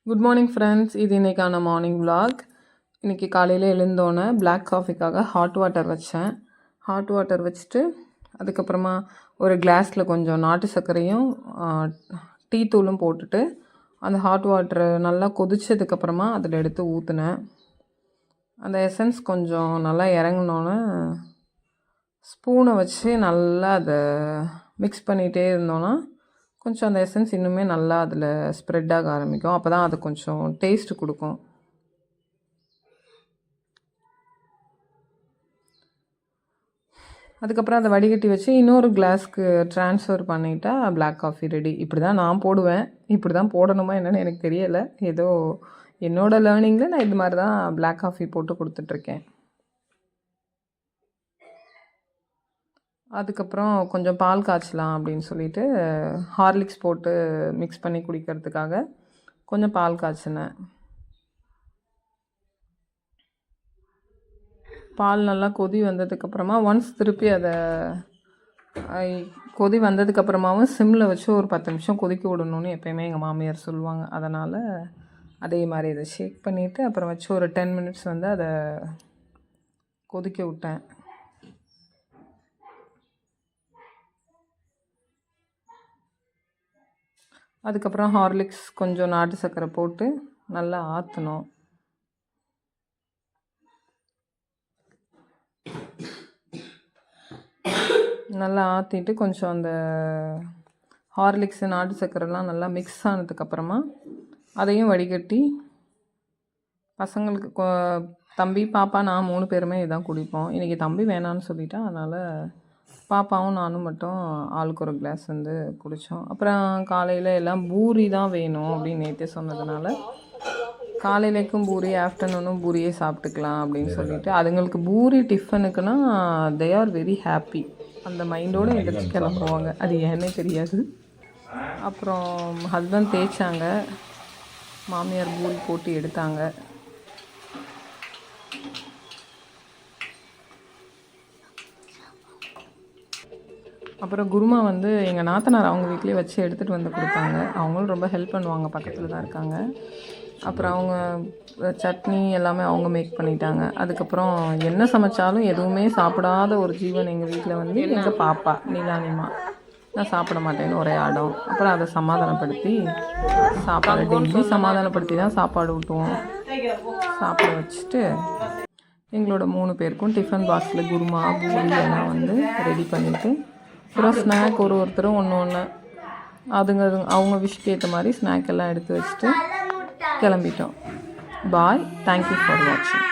Good morning friends. இது இன்றைக்கான morning vlog. இன்றைக்கி காலையில் எழுந்தோன்னே பிளாக் காஃபிக்காக ஹாட் வாட்டர் வச்சேன். ஹாட் வாட்டர் வச்சுட்டு அதுக்கப்புறமா ஒரு கிளாஸில் கொஞ்சம் நாட்டு சர்க்கரையும் டீ தூளும் போட்டுட்டு அந்த ஹாட் வாட்டரை நல்லா கொதிச்சதுக்கப்புறமா அதில் எடுத்து ஊற்றினேன். அந்த எசன்ஸ் கொஞ்சம் நல்லா இறங்கினோன்னே ஸ்பூனை வச்சு நல்லா அதை மிக்ஸ் பண்ணிகிட்டே இருந்தோன்னா கொஞ்சம் அந்த எசன்ஸ் இன்னுமே நல்லா அதில் ஸ்ப்ரெட் ஆக ஆரம்பிக்கும். அப்போ தான் அது கொஞ்சம் டேஸ்ட்டு கொடுக்கும். அதுக்கப்புறம் அதை வடிகட்டி வச்சு இன்னொரு கிளாஸ்க்கு ட்ரான்ஸ்ஃபர் பண்ணிட்டா பிளாக் காஃபி ரெடி. இப்படி தான் நான் போடுவேன். இப்படி தான் போடணுமா என்னென்னு எனக்கு தெரியலை. ஏதோ என்னோடய லேர்னிங்கில் நான் இது மாதிரி தான் பிளாக் காஃபி போட்டு கொடுத்துட்ருக்கேன். அதுக்கப்புறம் கொஞ்சம் பால் காய்ச்சலாம் அப்படின்னு சொல்லிட்டு ஹார்லிக்ஸ் போட்டு மிக்ஸ் பண்ணி குடிக்கிறதுக்காக கொஞ்சம் பால் காய்ச்சினேன். பால் நல்லா கொதி வந்ததுக்கப்புறமா ஒன்ஸ் திருப்பி அதை கொதி வந்ததுக்கப்புறமாவும் சிம்மில் வச்சு ஒரு 10 நிமிஷம் கொதிக்க விடணுன்னு எப்போயுமே எங்கள் மாமியார் சொல்லுவாங்க. அதனால் அதே மாதிரி இதை ஷேக் பண்ணிவிட்டு அப்புறம் வச்சு ஒரு 10 மினிட்ஸ் வந்து அதை கொதிக்க விட்டேன். அதுக்கப்புறம் ஹார்லிக்ஸ் கொஞ்சம் நாட்டு சர்க்கரை போட்டு நல்லா ஆற்றணும். நல்லா ஆற்றிட்டு கொஞ்சம் அந்த ஹார்லிக்ஸு நாட்டு சர்க்கரைலாம் நல்லா மிக்ஸ் ஆனதுக்கப்புறமா அதையும் வடிகட்டி பசங்களுக்கு தம்பி பாப்பா நான் 3 பேருமே இதான் குடிப்போம். இன்றைக்கி தம்பி வேணான்னு சொல்லிட்டேன். அதனால் பாப்பாவும் நானும் மட்டும் ஆளுக்கு ஒரு கிளாஸ் வந்து குடித்தோம். அப்புறம் காலையில் எல்லாம் பூரி தான் வேணும் அப்படின்னு நேற்றே சொன்னதுனால காலையிலேக்கும் பூரி, ஆஃப்டர்நூனும் பூரியே சாப்பிட்டுக்கலாம் அப்படின்னு சொல்லிட்டு அதுங்களுக்கு பூரி டிஃபனுக்குன்னா தே ஆர் வெரி ஹாப்பி. அந்த மைண்டோடு எந்திரிச்சு கிளம்புவாங்க. அது ஏன்னே தெரியாது. அப்புறம் ஹஸ்பண்ட் தேய்ச்சாங்க, மாமியார் பூரி போட்டு எடுத்தாங்க. அப்புறம் குருமா வந்து எங்கள் நாத்தனார் அவங்க வீட்லேயே வச்சு எடுத்துகிட்டு வந்து கொடுத்தாங்க. அவங்களும் ரொம்ப ஹெல்ப் பண்ணுவாங்க, பக்கத்தில் தான் இருக்காங்க. அப்புறம் அவங்க சட்னி எல்லாமே அவங்க மேக் பண்ணிட்டாங்க. அதுக்கப்புறம் என்ன சமைச்சாலும் எதுவுமே சாப்பிடாத ஒரு ஜீவன் எங்கள் வீட்டில் வந்து எங்கள் பாப்பா நீலானிமா. நான் சாப்பிட மாட்டேன்னு ஒரே ஆடம். அப்புறம் அதை சமாதானப்படுத்தி சாப்பாடு டெய்லி சமாதானப்படுத்தி தான் சாப்பாடு ஊட்டுவோம். சாப்பிட வச்சுட்டு எங்களோட 3 பேருக்கும் டிஃபன் பாக்ஸில் குருமா பூரி எல்லாம் வந்து ரெடி பண்ணிவிட்டு அப்புறம் ஸ்நாக் ஒருத்தரும் ஒன்று அவங்க விஷயத்துக்கு ஏற்ற மாதிரி ஸ்நாக் எல்லாம் எடுத்து வச்சுட்டு கிளம்பிட்டோம். பாய். தேங்க்யூ ஃபார் வாட்சிங்.